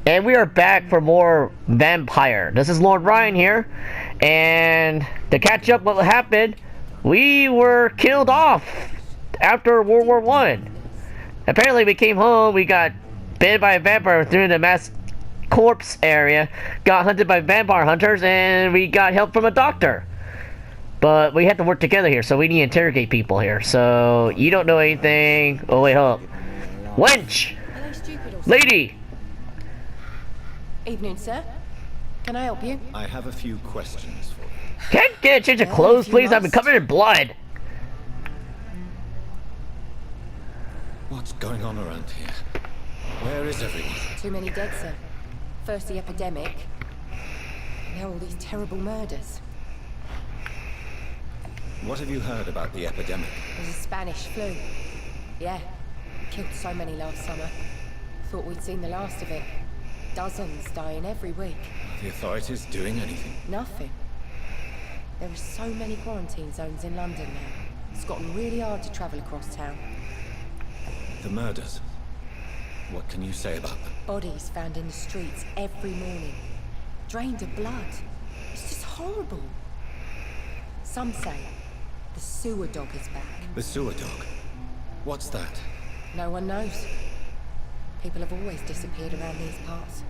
And we are back for more Vampyr. This is Lord Ryan here, and to catch up what happened, we were killed off after World War One. Apparently we came home, we got bitten by a vampire through the mass corpse area, got hunted by vampire hunters, and we got help from a doctor. But we have to work together here, so we need to interrogate people here. So, you don't know anything. Oh wait, hold up. Wench! Lady! Evening, sir. Can I help you? I have a few questions for you. Can't get a change of clothes, please? I've been covered in blood. What's going on around here? Where is everyone? Too many dead, sir. First the epidemic, now all these terrible murders. What have you heard about the epidemic? There's a Spanish flu. Yeah, killed so many last summer. Thought we'd seen the last of it. Dozens dying every week. Are the authorities doing anything? Nothing. There are so many quarantine zones in London now. It's gotten really hard to travel across town. The murders. What can you say about them? Bodies found in the streets every morning. Drained of blood. It's just horrible. Some say the sewer dog is back. The sewer dog? What's that? No one knows. People have always disappeared around these parts.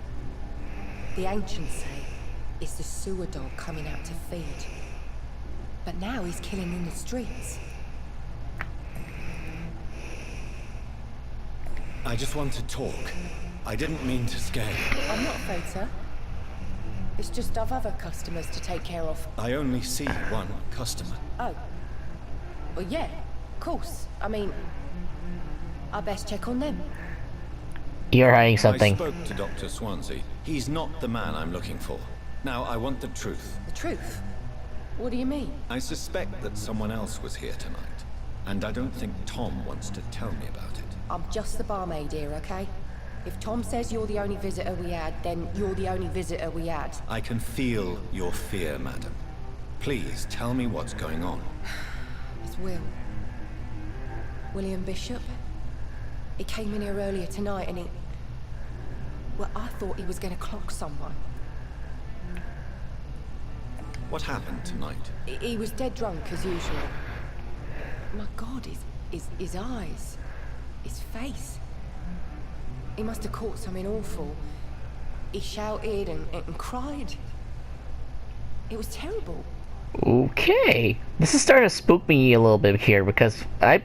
The ancients say it's the sewer dog coming out to feed. But now he's killing in the streets. I just want to talk. I didn't mean to scare you. I'm not afraid, sir. It's just I've other customers to take care of. I only see one customer. Oh. Well, yeah, of course. I mean, I best check on them. You're hiding something. I spoke to Dr. Swansea. He's not the man I'm looking for. Now, I want the truth. The truth? What do you mean? I suspect that someone else was here tonight. And I don't think Tom wants to tell me about it. I'm just the barmaid here, okay? If Tom says you're the only visitor we had, then you're the only visitor we had. I can feel your fear, madam. Please, tell me what's going on. It's Will. William Bishop. He came in here earlier tonight and he... Well, I thought he was going to clock someone. What happened tonight? He was dead drunk, as usual. My God, his eyes. His face. He must have caught something awful. He shouted and cried. It was terrible. Okay. This is starting to spook me a little bit here because I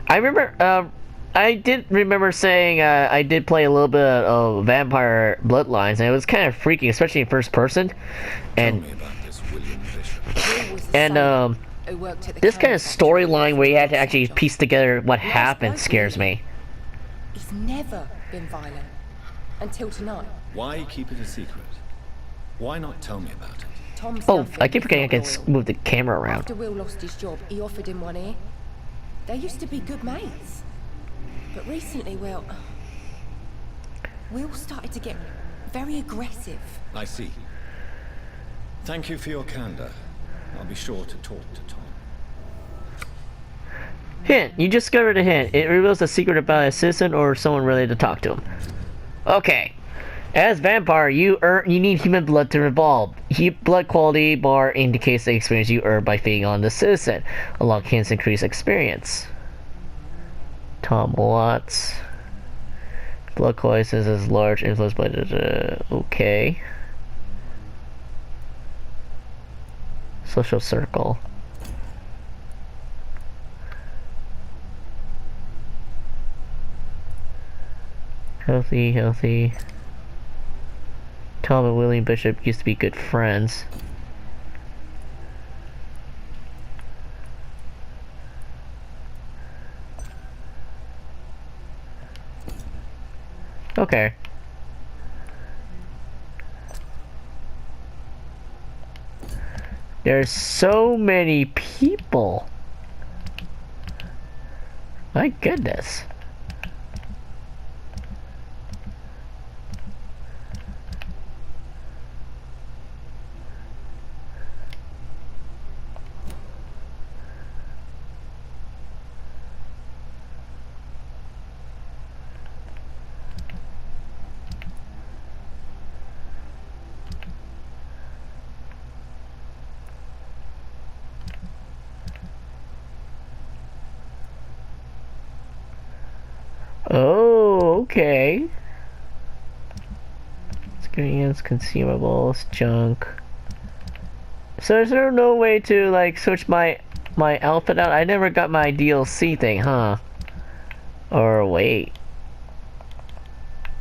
remember, I did remember saying I did play a little bit of Vampire Bloodlines, and it was kind of freaky, especially in first person. And Tell me about this William Bishop. and this kind of storyline where you had to actually piece together what happened scares me. He's never been violent. Until tonight. Why keep it a secret? Why not tell me about it? Tom's Oh, I keep forgetting I can move the camera around. After Will lost his job, he offered him one ear. They used to be good mates. But recently, well... Will started to get very aggressive. I see. Thank you for your candor. I'll be sure to talk to Tom. Hint. You discovered a hint. It reveals a secret about a citizen or someone related to talk to him. Okay. As Vampyr, you need human blood to evolve. Blood quality bar indicates the experience you earn by feeding on the citizen. Unlock hints increase experience. Tom Watts. Blood quality is large influence by the... okay. Social circle. Healthy. Tom and William Bishop used to be good friends. Okay. There's so many people. My goodness. Oh, okay. Experience, consumables, junk. So is there no way to like switch my outfit out? I never got my DLC thing, huh? Or wait.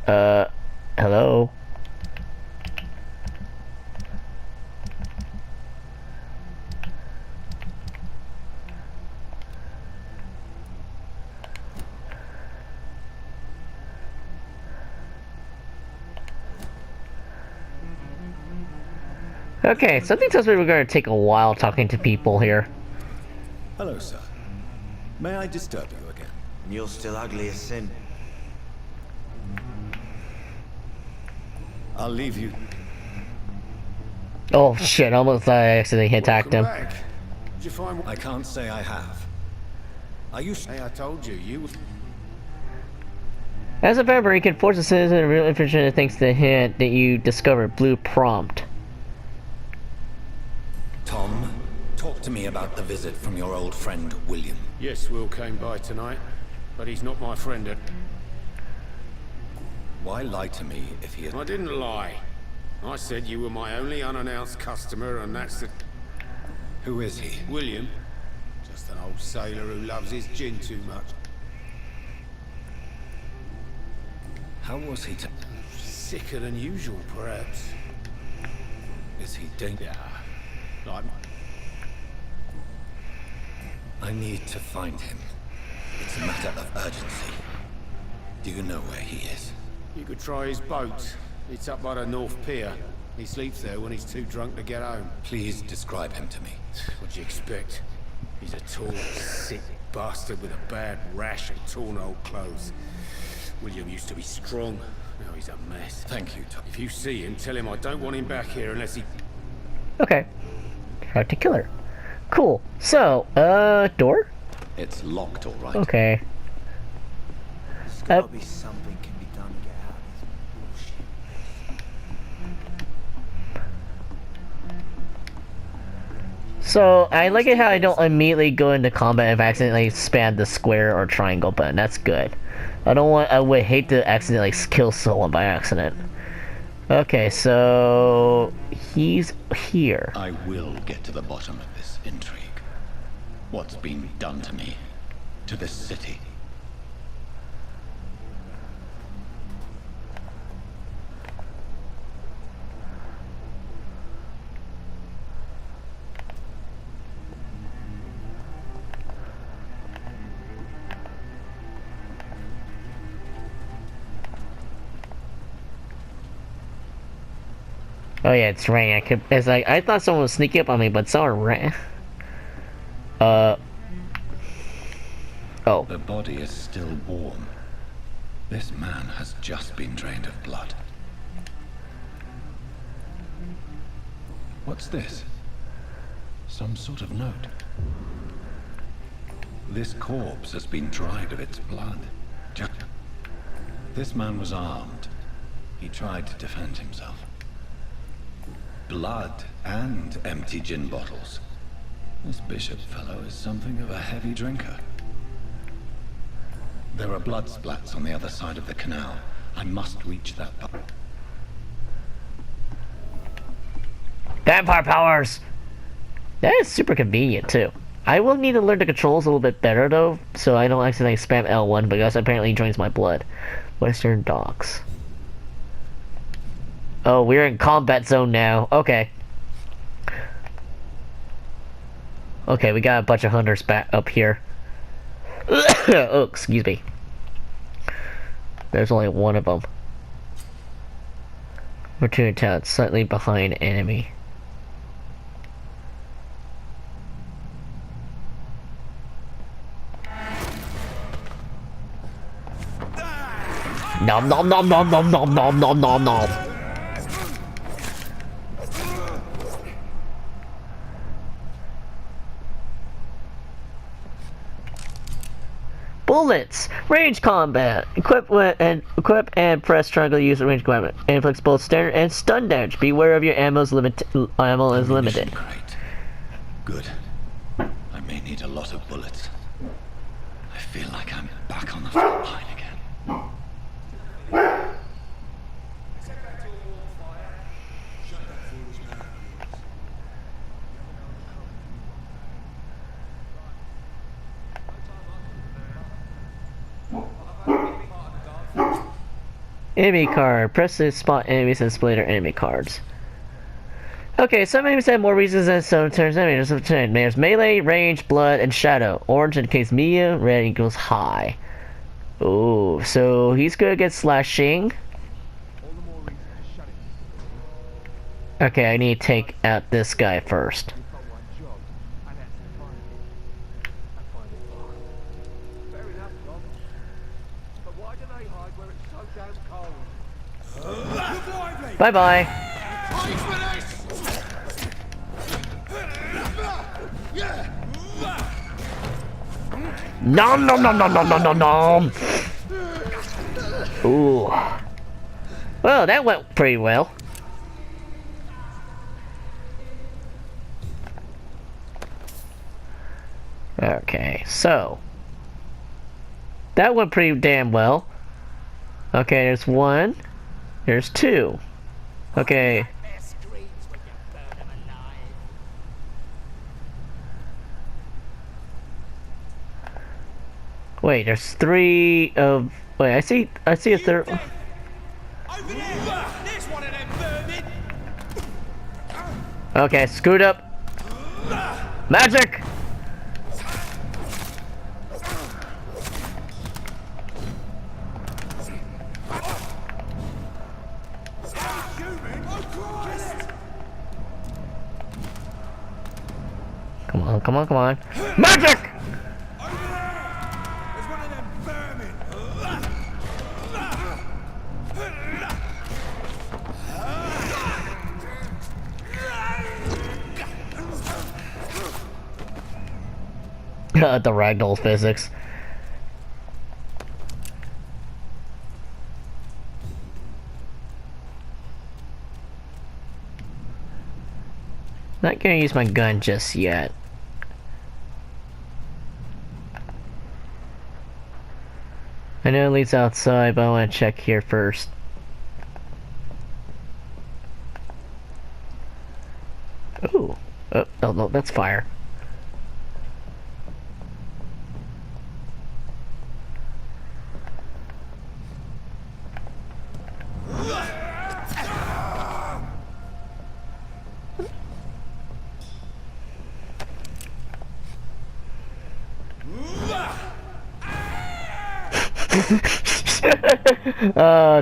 Hello? Okay, something tells me we're gonna take a while talking to people here. Hello, sir. May I disturb you again? You're still ugly as sin. I'll leave you. Oh shit, almost I accidentally attacked him. Back. Did you find I can't say I have. Are you Hey, I told you, you... As a vampire, you can force a citizen to real information thanks to the hint that you discovered Blue Prompt. Tom, talk to me about the visit from your old friend, William. Yes, Will came by tonight, but he's not my friend at... Why lie to me if he is... I didn't lie. I said you were my only unannounced customer, and that's the... Who is he? William. Just an old sailor who loves his gin too much. How was he to... Sicker than usual, perhaps. Is he dangerous? Yeah. Like... I need to find him. It's a matter of urgency. Do you know where he is? You could try his boat. It's up by the North Pier. He sleeps there when he's too drunk to get home. Please describe him to me. What'd you expect? He's a tall, sick bastard with a bad rash and torn old clothes. William used to be strong. Now he's a mess. Thank you, Tom. If you see him, tell him I don't want him back here unless he... Okay. Try to kill her. Cool. So, door? It's locked, all right. Okay. There's gotta be something can be done to get out of this bullshit. So, I like it how I don't immediately go into combat if I accidentally spam the square or triangle button. That's good. I would hate to accidentally kill someone by accident. Okay, so... he's here. I will get to the bottom of this intrigue. What's been done to me? To this city? Oh yeah, it's raining. It's like I thought someone was sneaking up on me, but someone ran. Oh. The body is still warm. This man has just been drained of blood. What's this? Some sort of note. This corpse has been dried of its blood. This man was armed. He tried to defend himself. Blood and empty gin bottles. This bishop fellow is something of a heavy drinker. There are blood splats on the other side of the canal. I must reach that part. Vampire powers! That is super convenient too. I will need to learn the controls a little bit better though, so I don't accidentally spam L1 because apparently it drains my blood. Western Docks. Oh, we're in combat zone now. Okay. Okay, we got a bunch of hunters back up here. Oh, excuse me. There's only one of them. Return to town, slightly behind enemy. Nom nom nom nom nom nom nom nom nom nom. Bullets! Range combat! Equip and press triangle to use the range combat. Inflicts both standard and stun damage. Beware of your ammo is limited. Great. Good. I may need a lot of bullets. I feel like I'm back on the front line again. Enemy card. Press to spot enemies and display their enemy cards. Okay, some enemies have more reasons than some turns enemies. There's melee, range, blood, and shadow. Orange indicates medium, red equals high. Oh, so he's good against slashing. Okay, I need to take out this guy first. Bye bye. Nom nom nom nom nom nom nom nom. Ooh. Well, that went pretty well. Okay, so that went pretty damn well. Okay, there's one. There's two. Okay. Wait, there's three of. Wait, I see a third. Over there! There's one of them vermin! Okay, screwed up. Magic! Come on, come on, come on. Magic! Over there! There's one of them vermin! The ragdoll physics. Not gonna use my gun just yet. I know it leads outside, but I want to check here first. Ooh. Oh, no, that's fire.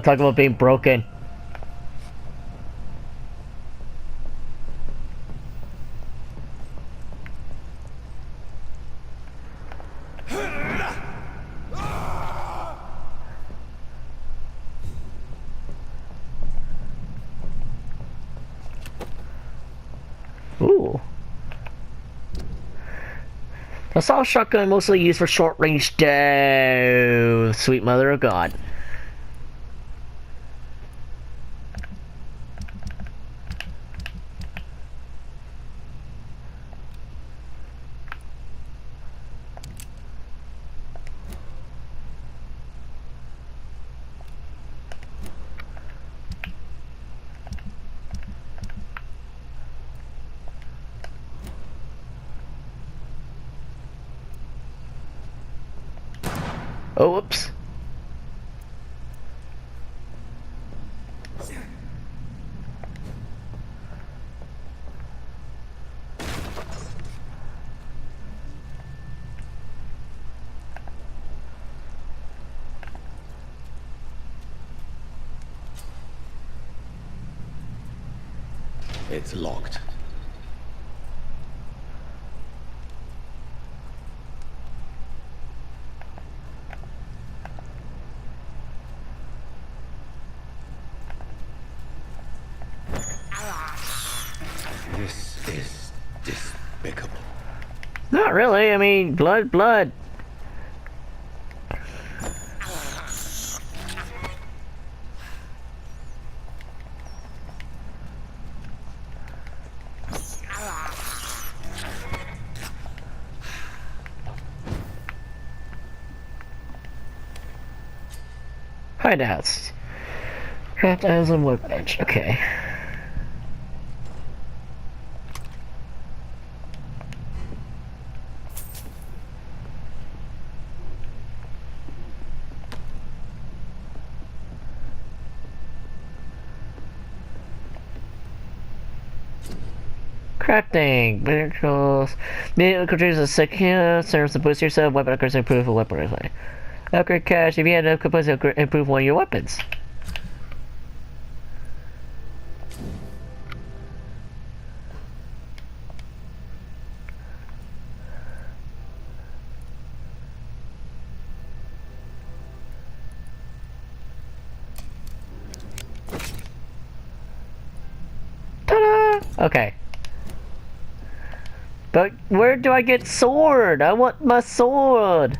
Talk about being broken. Ooh. Assault shotgun mostly used for short range. Sweet mother of God. Oh, whoops. It's locked. This is despicable. Not really. I mean, blood. Hideouts. Craft items and workbench. Okay. Crafting. Vehicles. Vehicle controls a second. Serves to boost yourself. Weapon upgrades improve a weapon replay. Upgrade cash. If you had enough components, improve one of your weapons. Ta-da! Okay. But where do I get sword? I want my sword!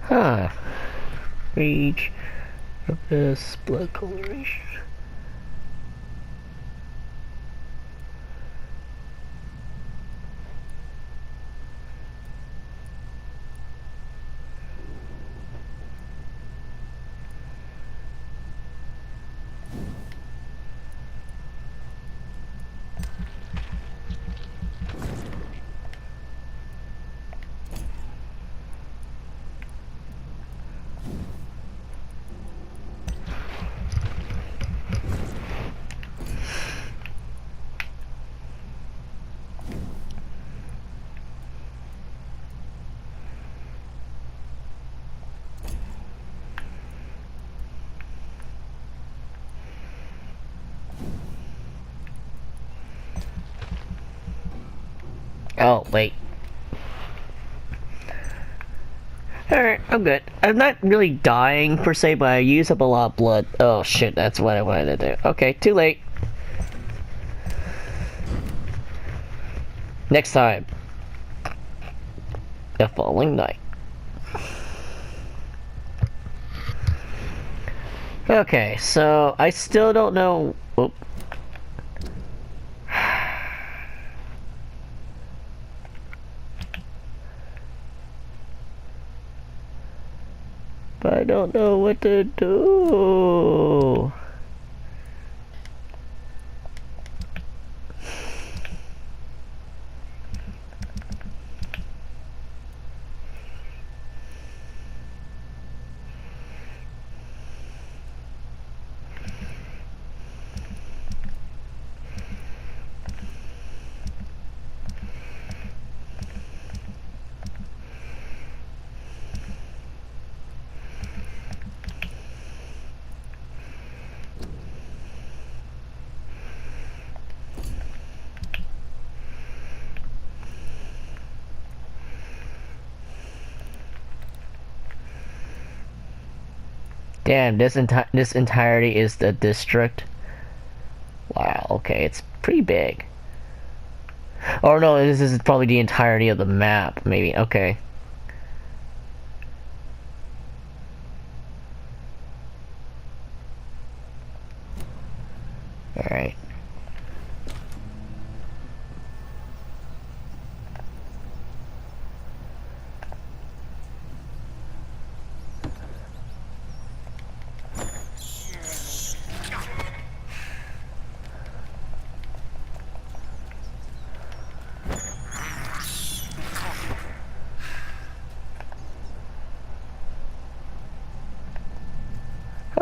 Huh. Rage. Abyss. Blood coloration. Oh, wait. Alright, I'm good. I'm not really dying per se, but I use up a lot of blood. Oh shit, that's what I wanted to do. Okay, too late. Next time. The following night. Okay, so I still don't know. Oop. But I don't know what to do. Damn, this entirety is the district. Wow, okay, it's pretty big. Oh no, this is probably the entirety of the map, maybe. Okay. Alright.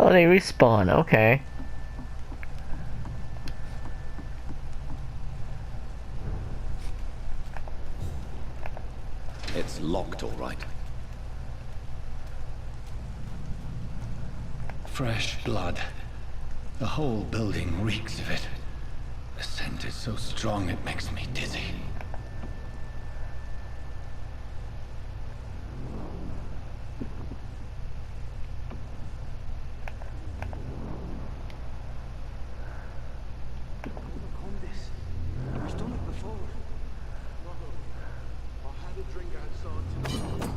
Oh, they respawn, okay. it all right. Fresh blood. The whole building reeks of it. The scent is so strong it makes me dizzy. Overcome this. He's done it before. I had a drink outside tonight.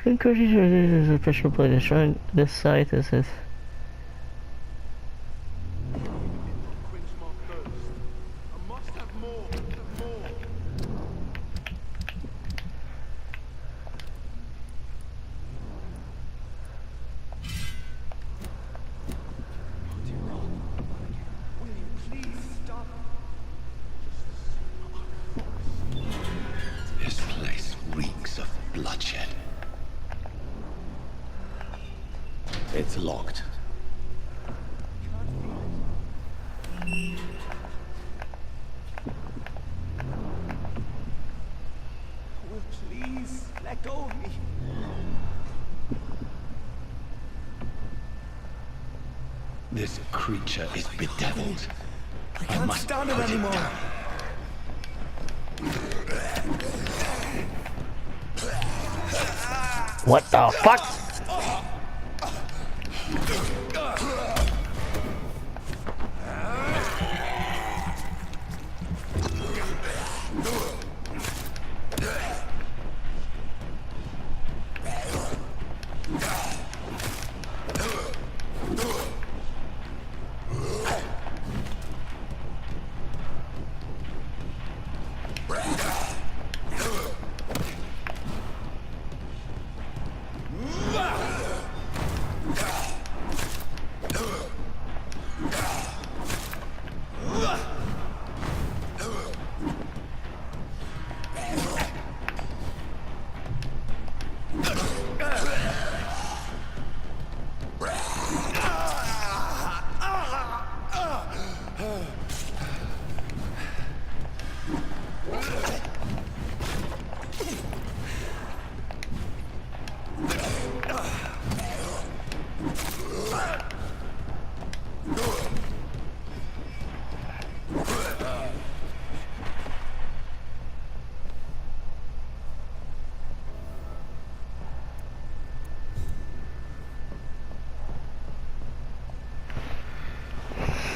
Encourages is a pressure plate destroying this site. This is. Quench my thirst. I must have more. More. Oh dear God. Will you please stop? This place reeks of bloodshed. It's locked. Will please let go of me. This creature is bedeviled. I can't stand it anymore. What the fuck?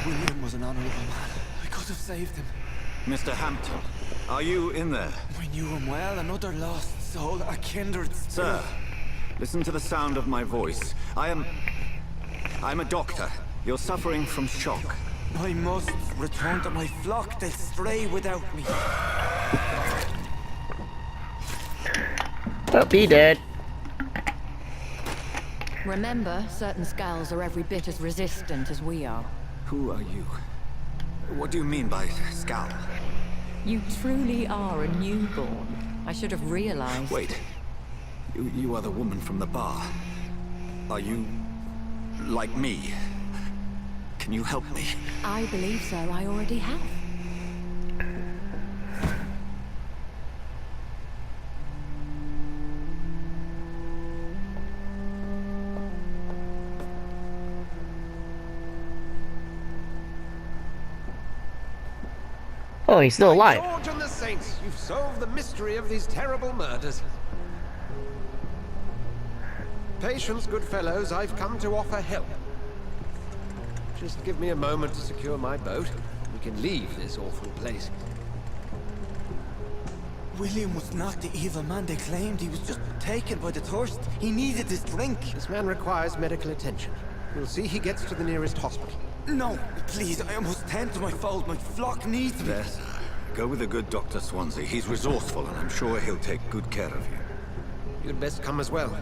William was an honorable man. I could have saved him. Mr. Hampton, are you in there? I knew him well, another lost soul, a kindred spirit. Sir, listen to the sound of my voice. I'm a doctor. You're suffering from shock. I must return to my flock. They'll stray without me. Well, he did. Remember, certain skulls are every bit as resistant as we are. Who are you? What do you mean by scowl? You truly are a newborn. I should have realized. Wait. You are the woman from the bar. Are you like me? Can you help me? I believe so. I already have. Oh, he's still alive. George and the Saints, you've solved the mystery of these terrible murders. Patience, good fellows, I've come to offer help. Just give me a moment to secure my boat. We can leave this awful place. William was not the evil man they claimed. He was just taken by the thirst. He needed this drink. This man requires medical attention. We'll see he gets to the nearest hospital. No, please, I must tend to my fold. My flock needs me. Yes. Go with the good Dr. Swansea. He's resourceful, and I'm sure he'll take good care of you. You'd best come as well.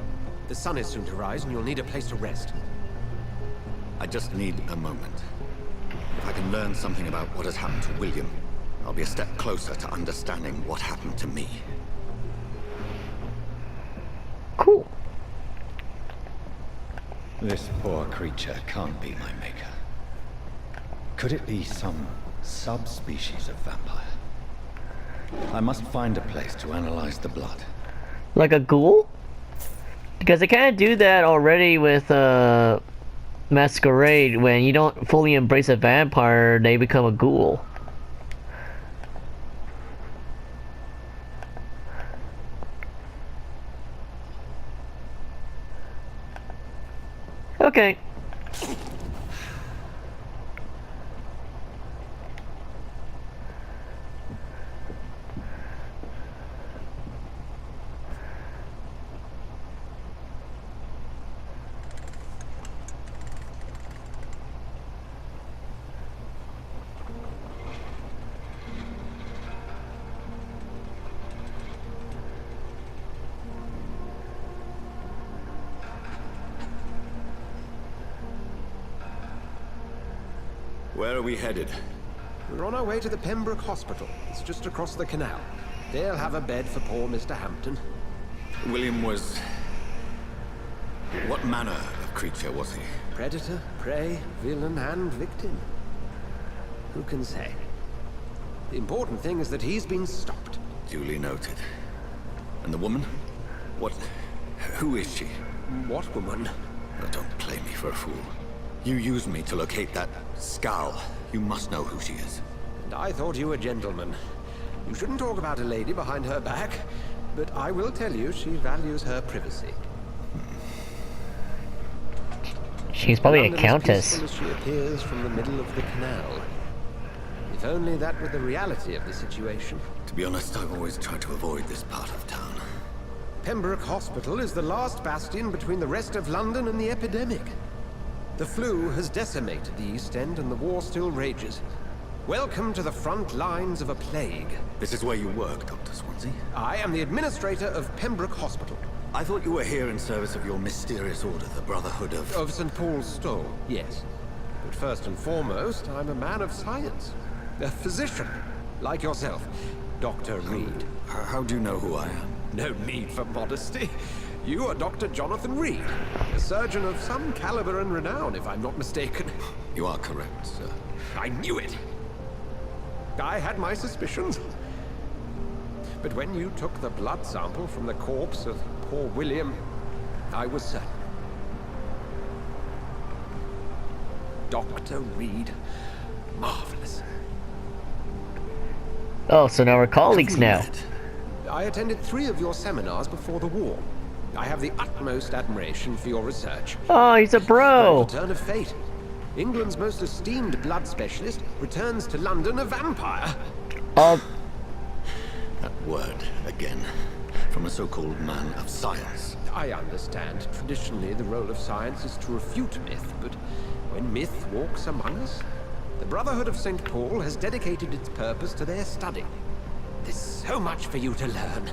The sun is soon to rise, and you'll need a place to rest. I just need a moment. If I can learn something about what has happened to William, I'll be a step closer to understanding what happened to me. Cool. This poor creature can't be my maker. Could it be some subspecies of vampire? I must find a place to analyze the blood. Like a ghoul? Because they kind of do that already with Masquerade. When you don't fully embrace a vampire, they become a ghoul. Okay. Where are we headed? We're on our way to the Pembroke Hospital. It's just across the canal. They'll have a bed for poor Mr. Hampton. William was... What manner of creature was he? Predator, prey, villain, and victim. Who can say? The important thing is that he's been stopped. Duly noted. And the woman? What... Who is she? What woman? Oh, don't play me for a fool. You used me to locate that skull. You must know who she is. And I thought you a gentleman. You shouldn't talk about a lady behind her back, but I will tell you she values her privacy. She's probably a London countess. as peaceful as she appears from the middle of the canal. If only that were the reality of the situation. To be honest, I've always tried to avoid this part of town. Pembroke Hospital is the last bastion between the rest of London and the epidemic. The flu has decimated the East End and the war still rages. Welcome to the front lines of a plague. This is where you work, Dr. Swansea? I am the administrator of Pembroke Hospital. I thought you were here in service of your mysterious order, the Brotherhood of... Of St. Paul's Stole, yes. But first and foremost, I'm a man of science. A physician, like yourself, Dr. Reid. How do you know who I am? No need for modesty. You are Dr. Jonathan Reid, a surgeon of some caliber and renown, if I'm not mistaken. You are correct, sir. I knew it! I had my suspicions. But when you took the blood sample from the corpse of poor William, I was certain. Dr. Reid. Marvelous. Oh, so now we're colleagues now. I attended 3 of your seminars before the war. I have the utmost admiration for your research. Oh, he's a bro. The turn of fate. England's most esteemed blood specialist returns to London a vampire. Oh, That word, again. From a so-called man of science. I understand. Traditionally, the role of science is to refute myth, but when myth walks among us, the Brotherhood of St. Paul has dedicated its purpose to their study. There's so much for you to learn.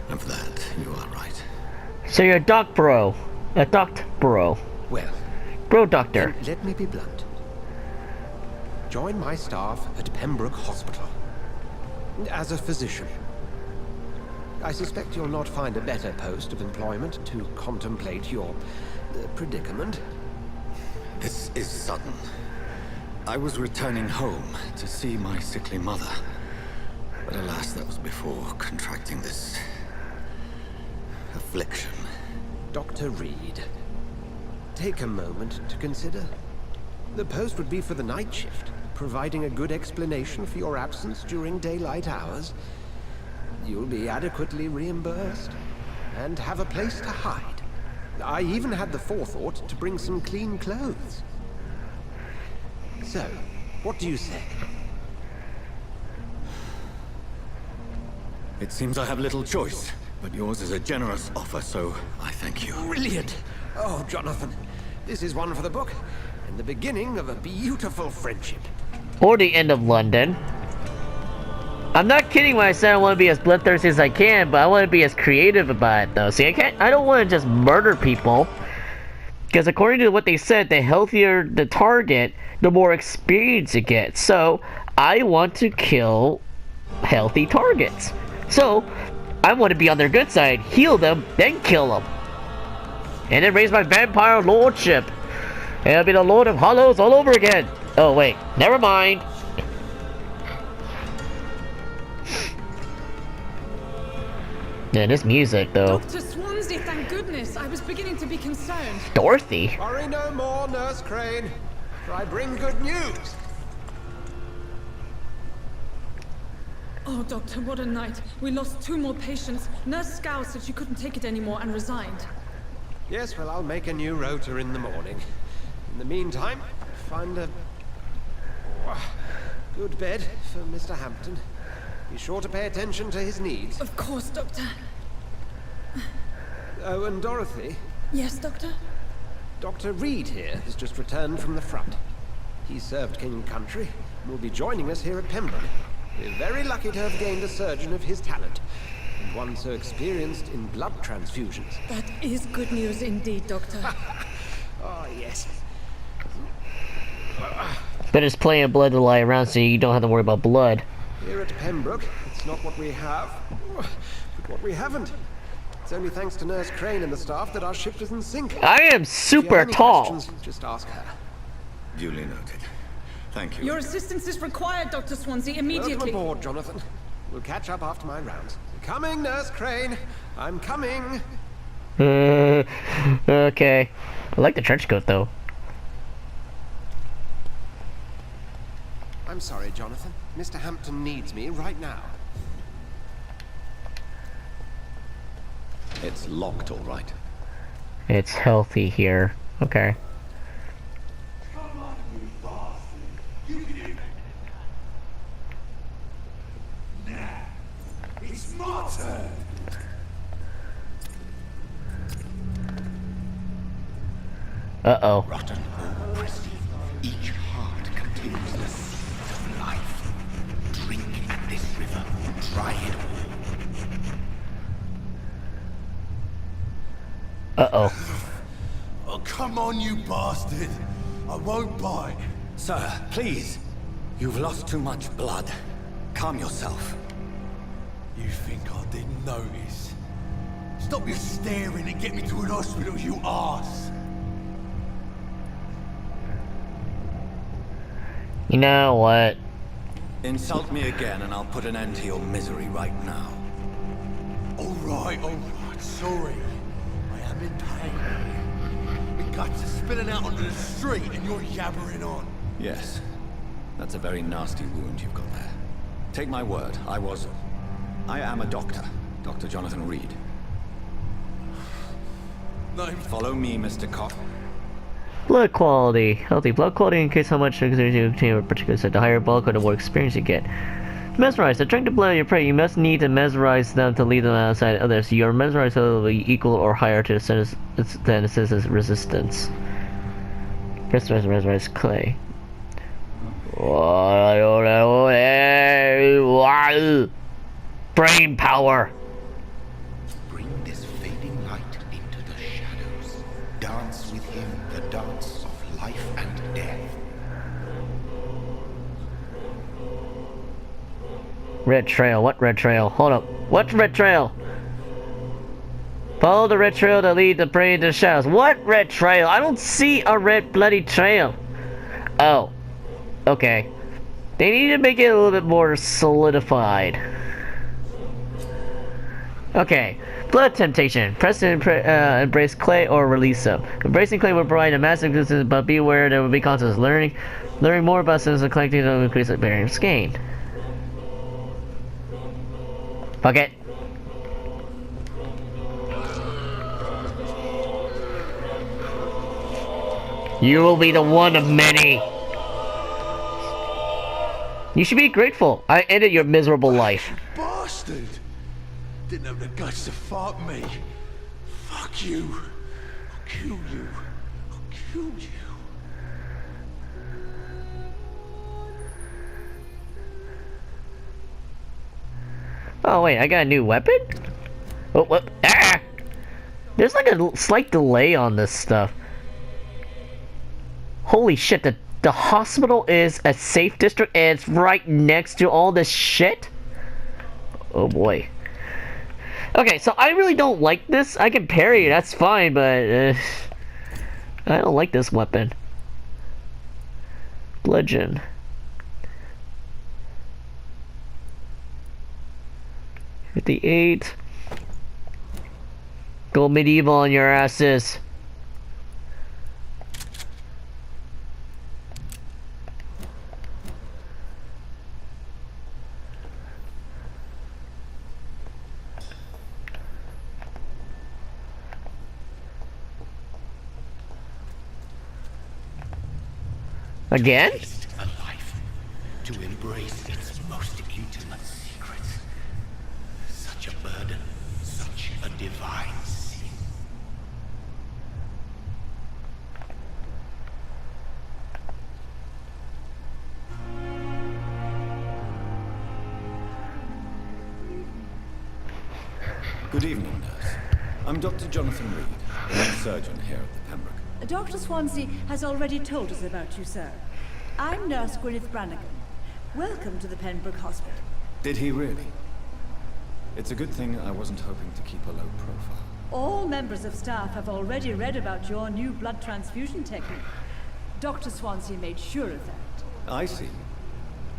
Of that, you are right. so you're a doc bro. A doc bro. Well, Bro doctor. then let me be blunt. Join my staff at Pembroke Hospital. As a physician. I suspect you'll not find a better post of employment to contemplate your predicament. This is sudden. I was returning home to see my sickly mother. But alas, that was before contracting this... affliction. Dr. Reid, take a moment to consider. The post would be for the night shift, providing a good explanation for your absence during daylight hours. You'll be adequately reimbursed, and have a place to hide. I even had the forethought to bring some clean clothes. So, what do you say? It seems I have little choice, but yours is a generous offer, so I thank you. Brilliant! Oh, Jonathan, this is one for the book, and the beginning of a beautiful friendship. Or the end of London. I'm not kidding when I said I want to be as bloodthirsty as I can, but I want to be as creative about it though. See, I don't want to just murder people. Because according to what they said, the healthier the target, the more experience you get. So, I want to kill healthy targets. So, I want to be on their good side, heal them, then kill them. And then raise my vampire lordship. And I'll be the Lord of Hollows all over again. Oh wait, never mind. Yeah, this music though. Dr. Swansea, thank goodness. I was beginning to be concerned. Dorothy? Worry no more, Nurse Crane, for I bring good news. Oh, Doctor, what a night. We lost 2 more patients. Nurse Scow said she couldn't take it anymore and resigned. Yes, well, I'll make a new rota in the morning. In the meantime, find a good bed for Mr. Hampton. Be sure to pay attention to his needs. Of course, Doctor. Oh, and Dorothy, Yes, Doctor? Dr. Reid here has just returned from the front. He served King and Country and will be joining us here at Pembroke. We're very lucky to have gained a surgeon of his talent, and one so experienced in blood transfusions. That is good news indeed, Doctor. Oh, yes. But it's plenty of blood to lie around so you don't have to worry about blood. Here at Pembroke, it's not what we have, but what we haven't. It's only thanks to Nurse Crane and the staff that our ship doesn't sink. I am If you super have any tall. questions, just ask her. Duly noted. Thank you. Your assistance is required, Dr. Swansea, immediately. Welcome aboard, Jonathan. We'll catch up after my rounds. Coming, Nurse Crane. I'm coming. Okay. I like the trench coat though. I'm sorry, Jonathan. Mr. Hampton needs me right now. It's locked, all right. It's healthy here. Okay. Come on, you bastard. You can do it. Now, it's my turn. Uh-oh. Rotten old Christie. Each heart contains the seed of life. Drink at this river. Try it all. Uh-oh. Oh, come on, you bastard. I won't bite. Sir, please. You've lost too much blood. Calm yourself. You think I didn't notice? Stop your staring and get me to an hospital, you arse. You know what? Insult me again and I'll put an end to your misery right now. All right, sorry. I am in pain. My guts are spilling out onto the street and you're yabbering on. Yes. That's a very nasty wound you've got there. Take my word, I am a doctor. Dr. Jonathan Reid. Name's Follow me, Mr. Koch. Blood quality. Healthy blood quality indicates how much oxygen you contain a particular set. The higher bulk or the more experience you get. Mesmerize. To drink the blood of your prey, you must need to mesmerize them to lead them outside others. Your mesmerized will be equal or higher to the citizen's resistance. Press mesmerize clay. Brain power. Bring this fading light into the shadows. Dance with him the dance of life and death. Red trail. What red trail? Hold up. What red trail? Follow the red trail to lead the prey into the shadows. What red trail? I don't see a red bloody trail. Oh. Okay. They need to make it a little bit more solidified. Okay. Blood temptation. Press and embrace clay or release them. Embracing clay will provide a massive distance, but be aware there will be consequences. Learning more about systems and collecting will increase the barriers gained. Fuck it. You will be the one of many. You should be grateful. I ended your miserable life. bastard. Didn't have the guts to fuck me. Fuck you. I'll kill you. I'll kill you. Oh wait, I got a new weapon? Oh, what? Ah! There's like a slight delay on this stuff. Holy shit, the hospital is a safe district and it's right next to all this shit? Oh boy. Okay, so I really don't like this. I can parry, that's fine, but I don't like this weapon. Bludgeon. $58. Go medieval on your asses. Again? A life to embrace its most intimate secrets. Such a burden, such a divine sin. Good evening, nurse. I'm Dr. Jonathan Reid, the head surgeon here at the Pembroke. Dr. Swansea has already told us about you, sir. I'm Nurse Gwyneth Brannigan. Welcome to the Pembroke Hospital. Did he really? It's a good thing I wasn't hoping to keep a low profile. All members of staff have already read about your new blood transfusion technique. Dr. Swansea made sure of that. I see.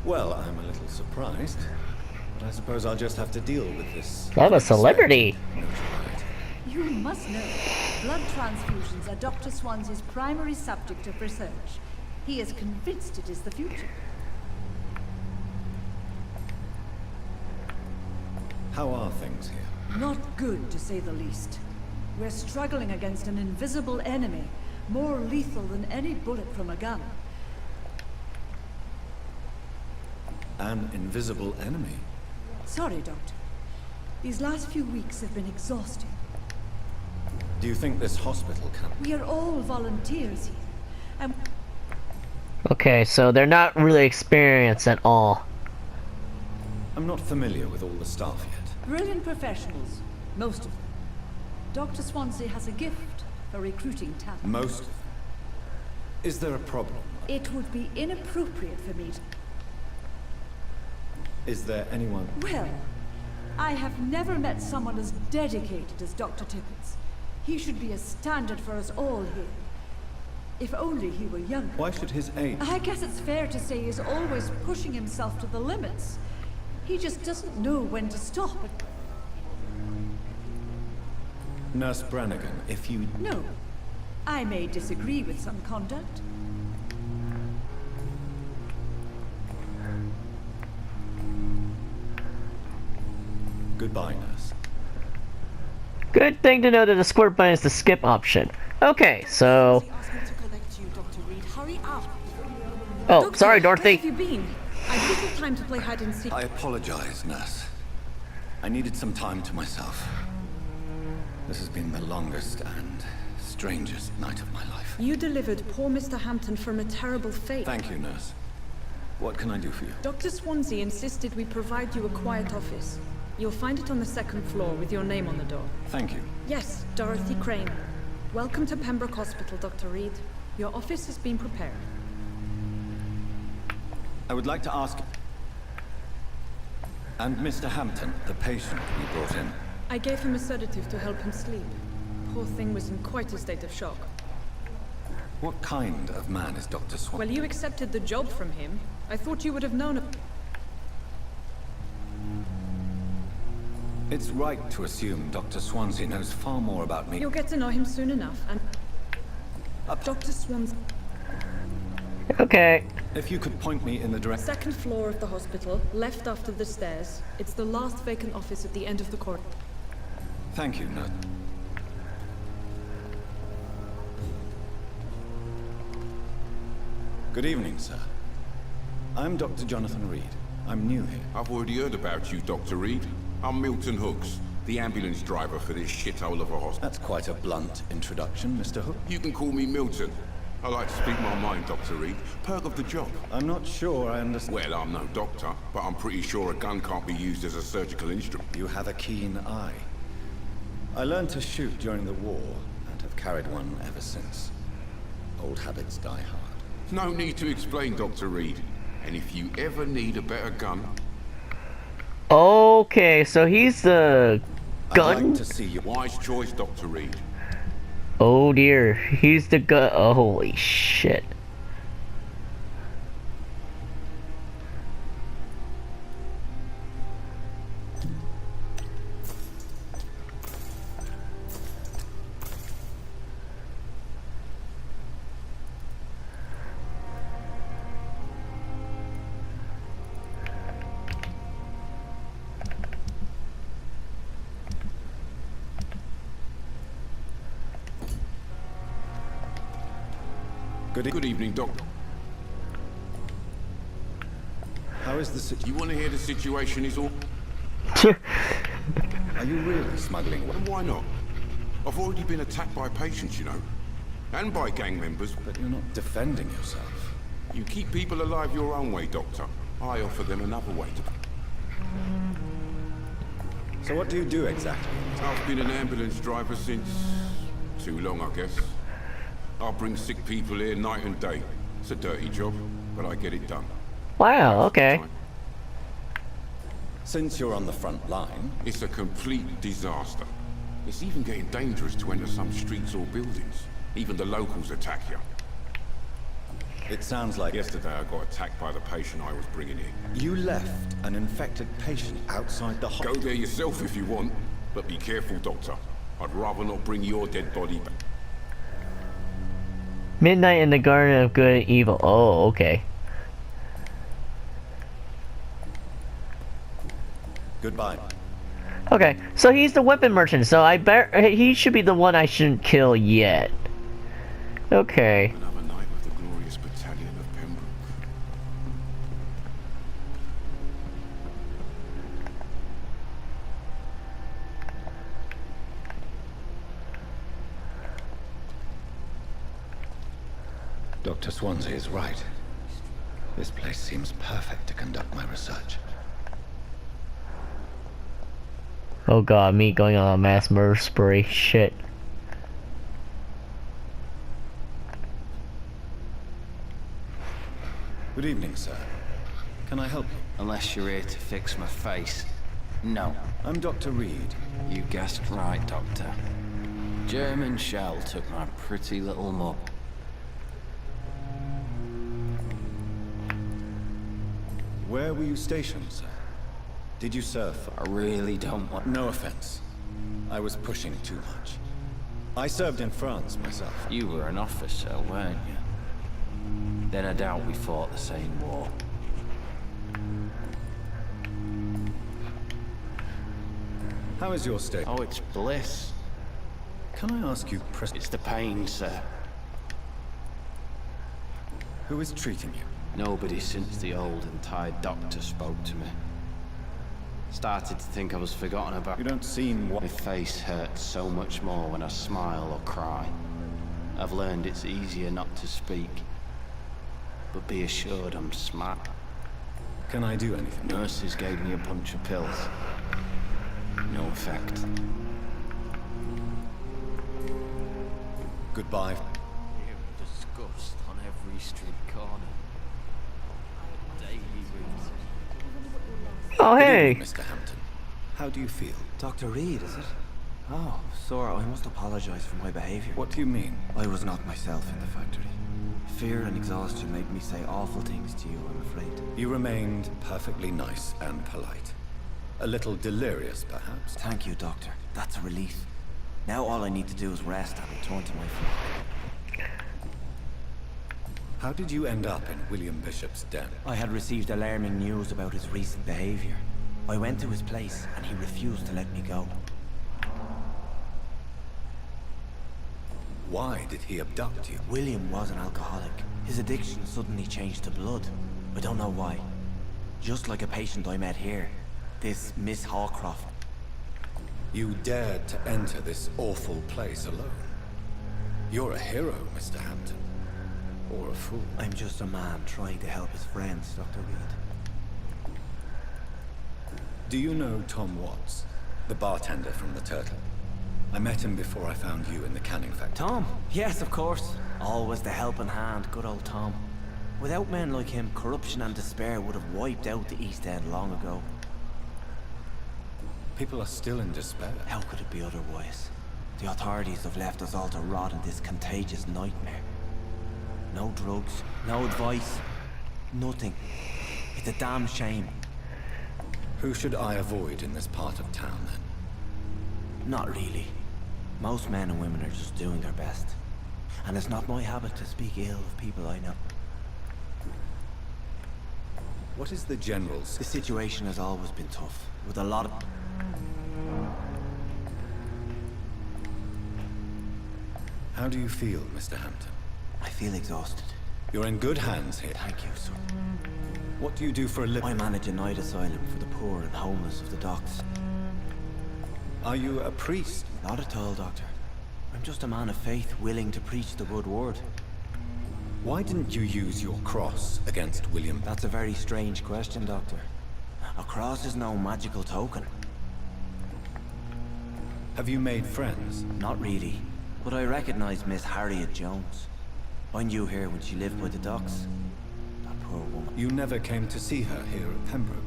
Well, I'm a little surprised, but I suppose I'll just have to deal with this. I'm a celebrity. You must know, blood transfusions are Dr. Swansea's primary subject of research. He is convinced it is the future. How are things here? Not good, to say the least. We're struggling against an invisible enemy, more lethal than any bullet from a gun. An invisible enemy? Sorry, Doctor. These last few weeks have been exhausting. Do you think this hospital can... We are all volunteers here, and... Okay, so they're not really experienced at all. I'm not familiar with all the staff yet. Brilliant professionals, most of them. Dr. Swansea has a gift for recruiting talent. Most of them? Is there a problem? It would be inappropriate for me to... Is there anyone... Well, I have never met someone as dedicated as Dr. Tippins. He should be a standard for us all here. If only he were younger. Why should his age... I guess it's fair to say he's always pushing himself to the limits. He just doesn't know when to stop. Nurse Brannigan, if you... No. I may disagree with some conduct. Goodbye, nurse. Good thing to know that the squirt button is the skip option. Okay, so... Oh, Doctor, sorry, Dorothy. Where have you been? I've little time to play hide and seek. I apologize, nurse. I needed some time to myself. This has been the longest and strangest night of my life. You delivered poor Mr. Hampton from a terrible fate. Thank you, nurse. What can I do for you? Dr. Swansea insisted we provide you a quiet office. You'll find it on the second floor with your name on the door. Thank you. Yes, Dorothy Crane. Welcome to Pembroke Hospital, Dr. Reid. Your office has been prepared. I would like to ask... And Mr. Hampton, the patient you brought in. I gave him a sedative to help him sleep. Poor thing was in quite a state of shock. What kind of man is Dr. Swan? Well, you accepted the job from him. I thought you would have known... It's right to assume Dr. Swansea knows far more about me. You'll get to know him soon enough, and... Dr. Swansea... Okay. If you could point me in the direction... Second floor of the hospital, left after the stairs. It's the last vacant office at the end of the corridor. Thank you, nurse. Good evening, sir. I'm Dr. Jonathan Reid. I'm new here. I've already heard about you, Dr. Reid. I'm Milton Hooks, the ambulance driver for this shithole of a hospital. That's quite a blunt introduction, Mr. Hook. You can call me Milton. I like to speak my mind, Dr. Reid. Perk of the job. I'm not sure I understand. Well, I'm no doctor, but I'm pretty sure a gun can't be used as a surgical instrument. You have a keen eye. I learned to shoot during the war, and have carried one ever since. Old habits die hard. No need to explain, Dr. Reid. And if you ever need a better gun... Okay, so he's the gun? I'd like to see you. Wise choice, Dr. Reid. Oh dear, he's the gun. Oh, holy shit. Good evening, Doc. How is the situation? You want to hear the situation is all... Are you really smuggling? And why not? I've already been attacked by patients, you know. And by gang members. But you're not defending yourself. You keep people alive your own way, Doctor. I offer them another way to... So what do you do exactly? I've been an ambulance driver since... too long, I guess. I bring sick people here night and day. It's a dirty job, but I get it done. Wow, okay. Since you're on the front line... It's a complete disaster. It's even getting dangerous to enter some streets or buildings. Even the locals attack you. It sounds like... Yesterday I got attacked by the patient I was bringing in. You left an infected patient outside the hospital. Go there yourself if you want, but be careful, Doctor. I'd rather not bring your dead body back. Midnight in the Garden of Good and Evil. Oh, okay. Goodbye. Okay, so he's the weapon merchant, so I bet he should be the one I shouldn't kill yet. Okay. Another night with the glorious battalion of Pembroke. Dr. Swansea is right. This place seems perfect to conduct my research. Oh god, me going on a mass murder spree. Shit. Good evening, sir. Can I help you? Unless you're here to fix my face. No. I'm Dr. Reid. You guessed right, Doctor. German shell took my pretty little mug. Where were you stationed, sir? Did you serve for... I really don't want... No offense. I was pushing too much. I served in France, myself. You were an officer, weren't you? Then I doubt we fought the same war. How is your state? Oh, it's bliss. Can I ask you... It's the pain, sir. Who is treating you? Nobody since the old and tired doctor spoke to me. Started to think I was forgotten about. You don't seem... My face hurts so much more when I smile or cry. I've learned it's easier not to speak. But be assured I'm smart. Can I do anything? Nurses gave me a bunch of pills. No effect. Goodbye. Disgust on every street corner. Daily routine. Oh, hey! Good evening, Mr. Hampton. How do you feel? Dr. Reid, is it? Oh, sorry, I must apologize for my behavior. What do you mean? I was not myself in the factory. Fear and exhaustion made me say awful things to you, I'm afraid. You remained perfectly nice and polite. A little delirious, perhaps. Thank you, Doctor. That's a relief. Now all I need to do is rest and return to my flock. How did you end up in William Bishop's den? I had received alarming news about his recent behavior. I went to his place and he refused to let me go. Why did he abduct you? William was an alcoholic. His addiction suddenly changed to blood. I don't know why. Just like a patient I met here. This Miss Hawcroft. You dared to enter this awful place alone. You're a hero, Mr. Hampton. Or a fool. I'm just a man trying to help his friends, Dr. Reid. Do you know Tom Watts? The bartender from the Turtle? I met him before I found you in the canning factory. Tom? Yes, of course. Always the helping hand, good old Tom. Without men like him, corruption and despair would have wiped out the East End long ago. People are still in despair. How could it be otherwise? The authorities have left us all to rot in this contagious nightmare. No drugs, no advice, nothing. It's a damn shame. Who should I avoid in this part of town, then? Not really. Most men and women are just doing their best. And it's not my habit to speak ill of people I know. What is the General's... The situation has always been tough, with a lot of... How do you feel, Mr. Hampton? I feel exhausted. You're in good hands here. Thank you, sir. What do you do for a living? I manage a night asylum for the poor and homeless of the docks. Are you a priest? Not at all, Doctor. I'm just a man of faith willing to preach the good word. Why didn't you use your cross against William? That's a very strange question, Doctor. A cross is no magical token. Have you made friends? Not really, but I recognize Miss Harriet Jones. I knew her when she lived by the docks. That poor woman. You never came to see her here at Pembroke.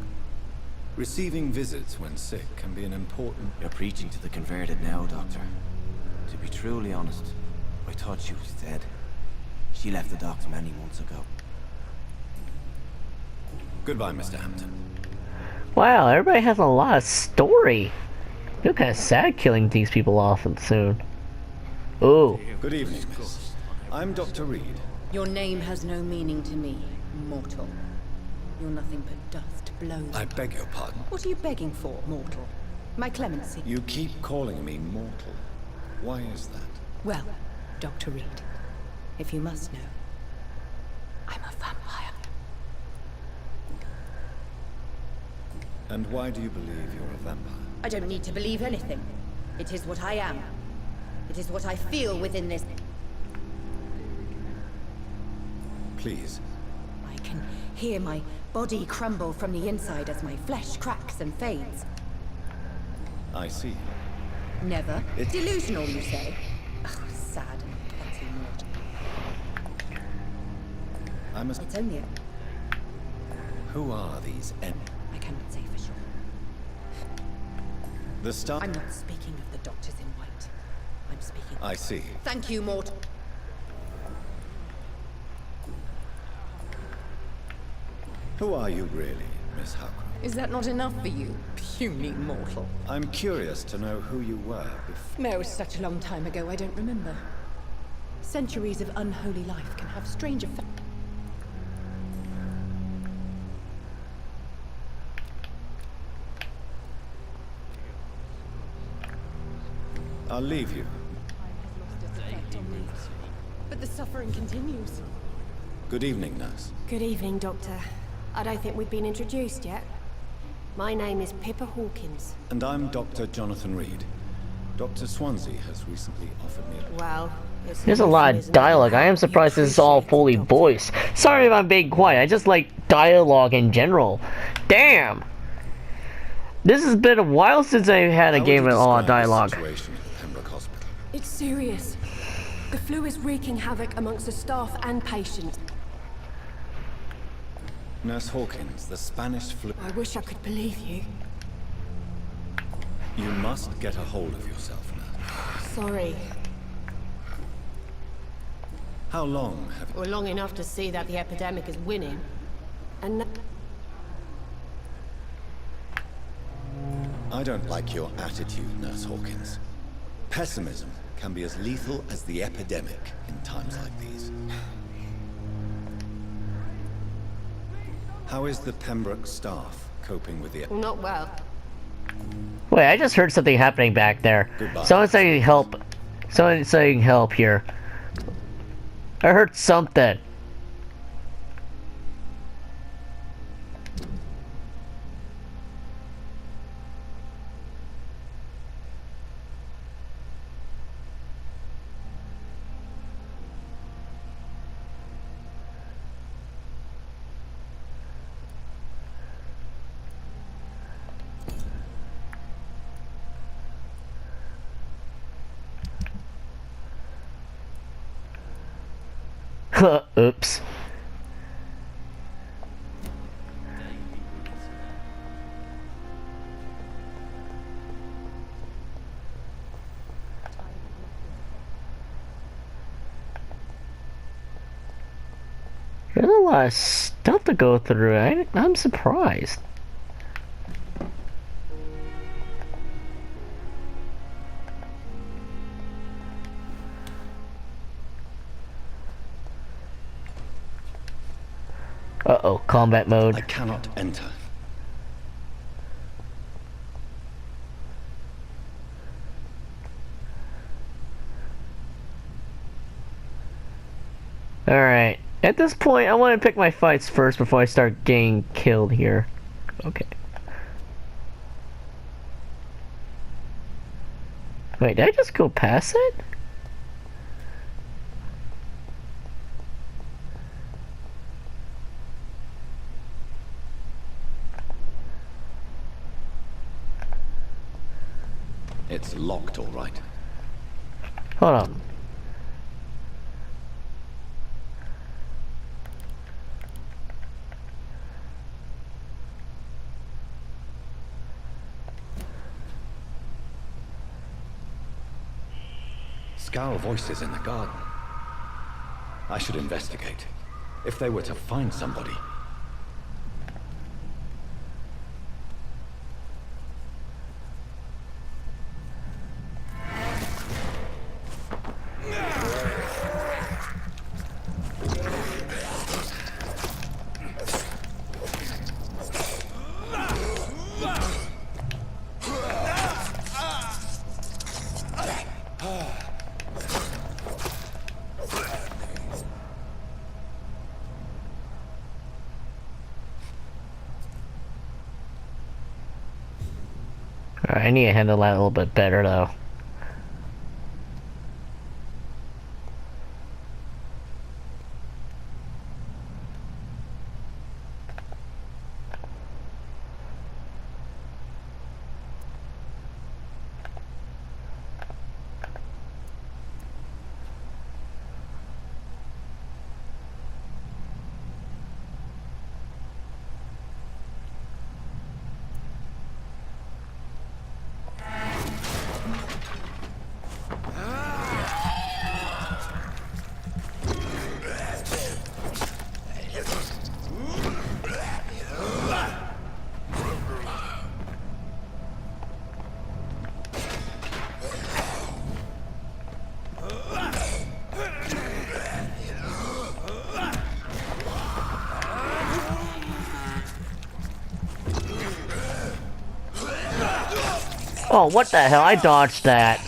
Receiving visits when sick can be an important... You're preaching to the converted now, Doctor. To be truly honest, I thought she was dead. She left the docks many months ago. Goodbye, Mr. Hampton. Wow, everybody has a lot of story. You're kind of sad killing these people off soon. Ooh. Good evening, miss. I'm Dr. Reid. Your name has no meaning to me, mortal. You're nothing but dust, blows. I beg your pardon. What are you begging for, mortal? My clemency. You keep calling me mortal. Why is that? Well, Dr. Reid, if you must know, I'm a vampire. And why do you believe you're a vampire? I don't need to believe anything. It is what I am. It is what I feel within this. Please. I can hear my body crumble from the inside as my flesh cracks and fades. I see. Never. Delusional, you say? Oh, sad and petty mortal. I must... It's only a... Who are these I cannot say for sure. The star... I'm not speaking of the doctors in white. I'm speaking... I see. Thank you, mortal. Who are you really, Miss Howcroft? Is that not enough for you, puny mortal? I'm curious to know who you were before... It was such a long time ago, I don't remember. Centuries of unholy life can have strange effects. I'll leave you. But the suffering continues. Good evening, nurse. Good evening, Doctor. I don't think we've been introduced yet. My name is Pippa Hawkins. And I'm Dr. Jonathan Reid. Dr. Swansea has recently offered me a... Well, there's a lot of dialogue. I am surprised this is all fully voiced. Sorry if I'm being quiet. I just like dialogue in general. Damn! This has been a while since I had a game with all dialogue. It's serious. The flu is wreaking havoc amongst the staff and patients. Nurse Hawkins, the Spanish flu... I wish I could believe you. You must get a hold of yourself, nurse. Sorry. How long have you... Well, long enough to see that the epidemic is winning. And... I don't like your attitude, Nurse Hawkins. Pessimism can be as lethal as the epidemic in times like these. How is the Pembroke staff coping with the... Not well. Wait, I just heard something happening back there. Goodbye. Someone's saying help. Someone's saying help here. I heard something. Oops. There's a lot of stuff to go through. I'm surprised. Uh-oh, combat mode. I cannot enter. Alright. At this point, I want to pick my fights first before I start getting killed here. Okay. Wait, did I just go past it? It's locked, all right. Hold on. Scowl voices in the garden. I should investigate. If they were to find somebody. Alright, I need to handle that a little bit better though. Oh, what the hell? I dodged that.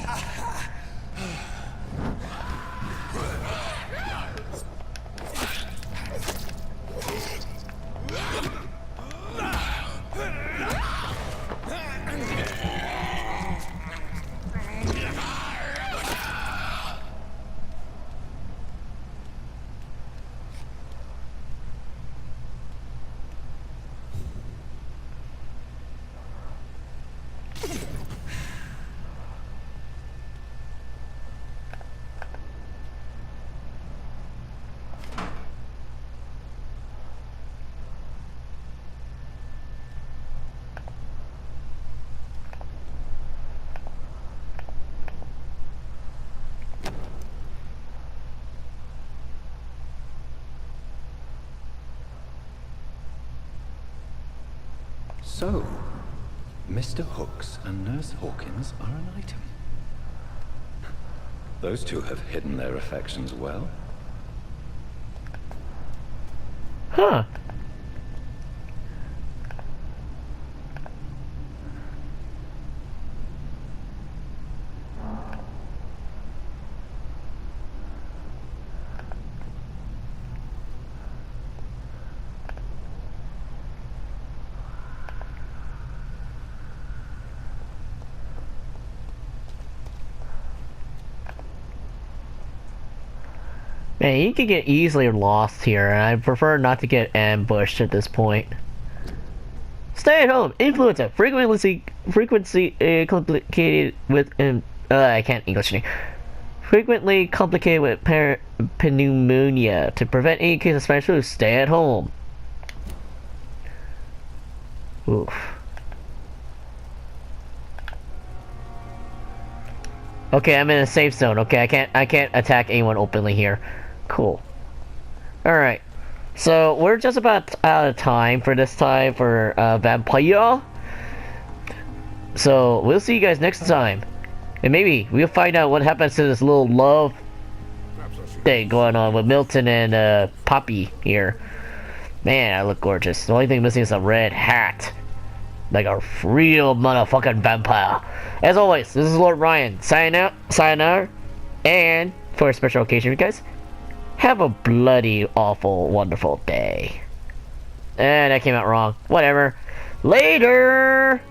So, Mr. Hooks and Nurse Hawkins are an item. Those two have hidden their affections well. Huh. Man, you could get easily lost here, and I prefer not to get ambushed at this point. Stay at home. Influenza. Frequency complicated with I can't English name. Frequently complicated with pneumonia. To prevent any case of Spanish flu, stay at home. Oof. Okay, I'm in a safe zone. Okay, I can't attack anyone openly here. Cool. Alright. So, we're just about out of time for this time for Vampyr. So, we'll see you guys next time. And maybe we'll find out what happens to this little love thing going on with Milton and Poppy here. Man, I look gorgeous. The only thing missing is a red hat. Like a real motherfucking vampire. As always, this is Lord Ryan. Signing out. Sayonara. And for a special occasion, you guys, Have a bloody, awful, wonderful day. And that came out wrong. Whatever. Later!